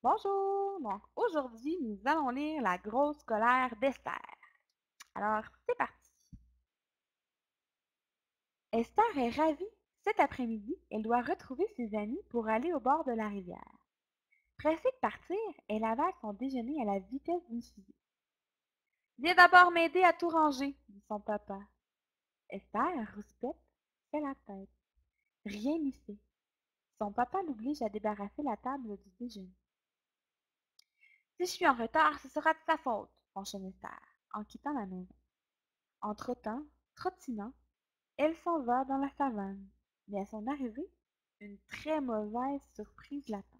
Bonjour! Donc, aujourd'hui, nous allons lire La grosse colère d'Esther. Alors, c'est parti. Esther est ravie. Cet après-midi, elle doit retrouver ses amis pour aller au bord de la rivière. Pressée de partir, elle avale son déjeuner à la vitesse d'une fusée. Viens d'abord m'aider à tout ranger, dit son papa. Esther, rouspète, fait la tête. Rien n'y fait. Son papa l'oblige à débarrasser la table du déjeuner. Si je suis en retard, ce sera de sa faute, enchaîne Esther, en quittant la maison. Entre-temps, trottinant, elle s'en va dans la savane, mais à son arrivée, une très mauvaise surprise l'attend.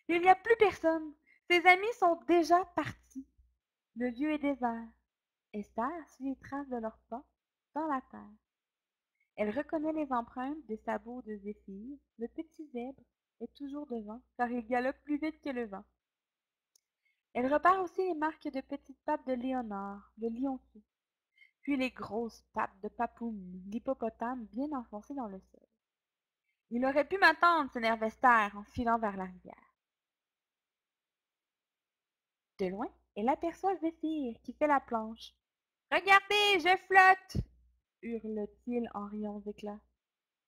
Il n'y a plus personne. Ses amis sont déjà partis. Le lieu est désert. Esther suit les traces de leurs pas dans la terre. Elle reconnaît les empreintes des sabots de Zéphyr. Le petit zèbre est toujours devant, car il galope plus vite que le vent. Elle repère aussi les marques de petites pattes de Léonard, le lionceau, puis les grosses pattes de Papoum, l'hippopotame bien enfoncé dans le sol. Il aurait pu m'attendre, s'énerve Esther en filant vers la rivière. De loin, elle aperçoit Zéphyr qui fait la planche. Regardez, je flotte! Hurle-t-il en riant aux éclats.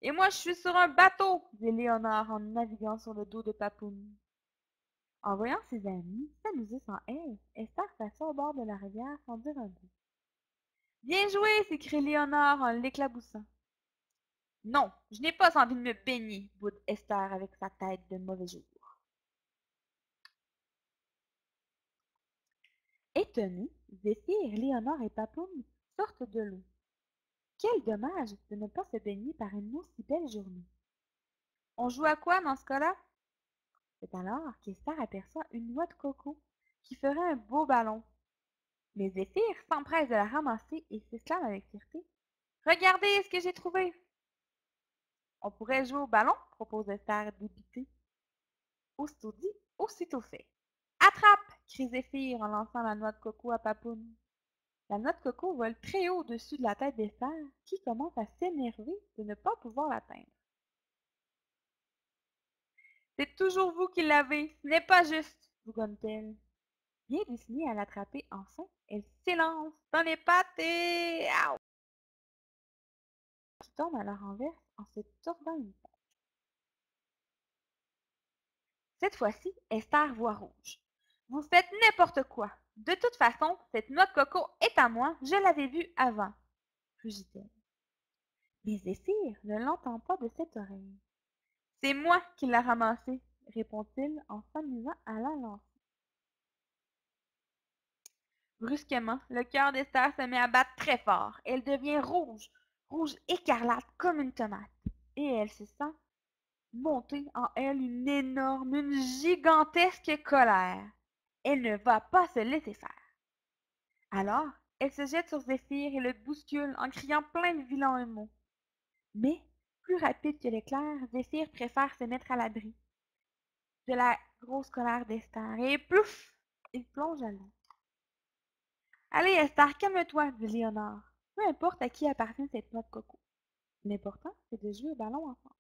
Et moi, je suis sur un bateau, dit Léonard en naviguant sur le dos de Papoum. En voyant ses amis s'amuser sans elle, Esther s'assoit au bord de la rivière sans dire un mot. Bien joué, s'écrie Léonard en l'éclaboussant. Non, je n'ai pas envie de me baigner, boude Esther avec sa tête de mauvais jour. Étonnés, Zéphyr, Léonore et Papoum sortent de l'eau. Quel dommage de ne pas se baigner par une aussi belle journée. On joue à quoi dans ce cas-là? C'est alors qu'Esther aperçoit une noix de coco qui ferait un beau ballon. Mais Zéphyr s'empresse de la ramasser et s'exclame avec fierté. Regardez ce que j'ai trouvé! On pourrait jouer au ballon, propose Esther dépitée. Aussitôt dit, aussitôt fait. Attrape! Crie Zéphyr en lançant la noix de coco à Papoum. La noix de coco vole très haut au-dessus de la tête d'Esther, qui commence à s'énerver de ne pas pouvoir l'atteindre. C'est toujours vous qui l'avez, ce n'est pas juste, bougonne-t-elle. Bien décidée à l'attraper enfin, elle s'élance dans les pattes et... Ouch! Qui tombe à la renverse en se tordant une patte. Cette fois-ci, Esther voit rouge. Vous faites n'importe quoi. De toute façon, cette noix de coco est à moi, je l'avais vue avant, rugit-elle. Mais Zéphyr ne l'entend pas de cette oreille. C'est moi qui l'ai ramassée, répond-il en s'amusant à la lancer. Brusquement, le cœur d'Esther se met à battre très fort. Elle devient rouge, rouge écarlate comme une tomate. Et elle se sent monter en elle une gigantesque colère. Elle ne va pas se laisser faire. Alors, elle se jette sur Zéphyr et le bouscule en criant plein de vilains mots. Mais, plus rapide que l'éclair, Zéphyr préfère se mettre à l'abri de la grosse colère d'Esther. Et plouf! Il plonge à l'eau. Allez, Esther, calme-toi, dit Léonard. Peu importe à qui appartient cette noix de coco. L'important, c'est de jouer au ballon ensemble.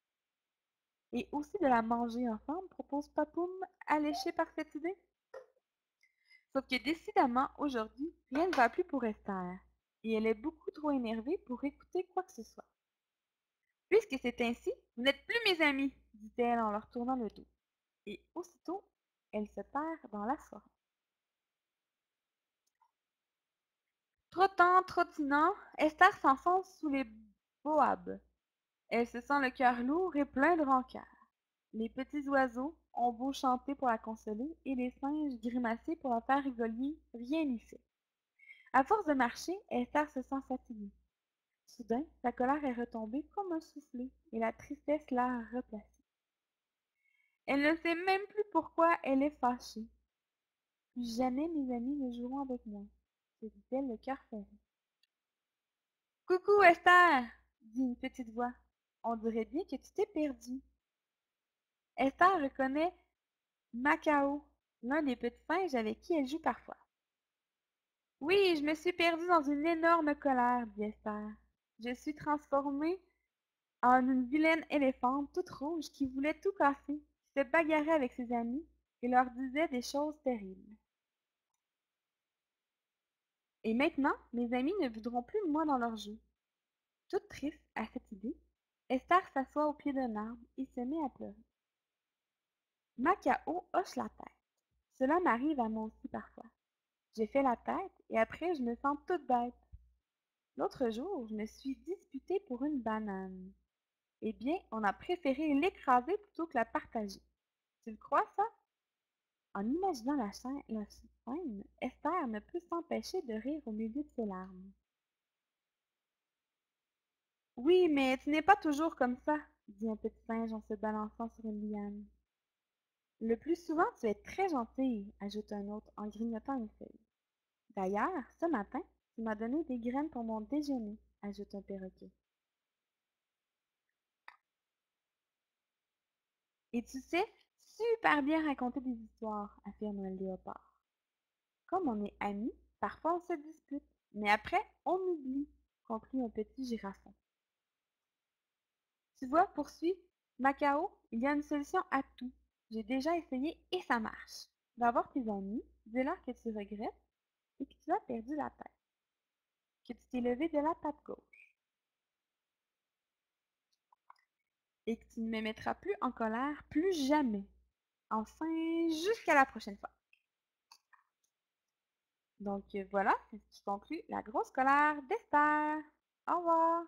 Et aussi de la manger ensemble, propose Papoum, alléché par cette idée. Sauf que décidément, aujourd'hui, rien ne va plus pour Esther, et elle est beaucoup trop énervée pour écouter quoi que ce soit. Puisque c'est ainsi, vous n'êtes plus mes amis, dit-elle en leur tournant le dos. Et aussitôt, elle se perd dans la forêt. Trottant, trottinant, Esther s'enfonce sous les boabs. Elle se sent le cœur lourd et plein de rancœur. Les petits oiseaux ont beau chanter pour la consoler et les singes grimacer pour la faire rigoler, rien n'y fait. À force de marcher, Esther se sent fatiguée. Soudain, sa colère est retombée comme un soufflet et la tristesse l'a replacée. Elle ne sait même plus pourquoi elle est fâchée. Plus jamais mes amis ne joueront avec moi, se dit-elle le cœur serré. Coucou Esther, dit une petite voix. On dirait bien que tu t'es perdue. Esther reconnaît Macao, l'un des petits singes avec qui elle joue parfois. Oui, je me suis perdue dans une énorme colère, dit Esther. Je suis transformée en une vilaine éléphante toute rouge qui voulait tout casser, qui se bagarrait avec ses amis et leur disait des choses terribles. Et maintenant, mes amis ne voudront plus de moi dans leur jeu. Toute triste à cette idée, Esther s'assoit au pied d'un arbre et se met à pleurer. Macao hoche la tête. Cela m'arrive à moi aussi parfois. J'ai fait la tête et après je me sens toute bête. L'autre jour, je me suis disputée pour une banane. Eh bien, on a préféré l'écraser plutôt que la partager. Tu le crois, ça? En imaginant la scène, Esther ne peut s'empêcher de rire au milieu de ses larmes. Oui, mais tu n'es pas toujours comme ça, dit un petit singe en se balançant sur une liane. Le plus souvent, tu es très gentille, ajoute un autre en grignotant une feuille. D'ailleurs, ce matin, tu m'as donné des graines pour mon déjeuner, ajoute un perroquet. Et tu sais super bien raconter des histoires, affirme un léopard. Comme on est amis, parfois on se dispute, mais après on oublie, conclut un petit girafon. Tu vois, poursuit Macao, il y a une solution à tout. J'ai déjà essayé et ça marche. Va voir tes amis, dis-leur que tu regrettes et que tu as perdu la tête, que tu t'es levé de la patte gauche et que tu ne me mettras plus en colère plus jamais. Enfin, jusqu'à la prochaine fois. Donc voilà, c'est ce qui conclut la grosse colère d'Esther. Au revoir!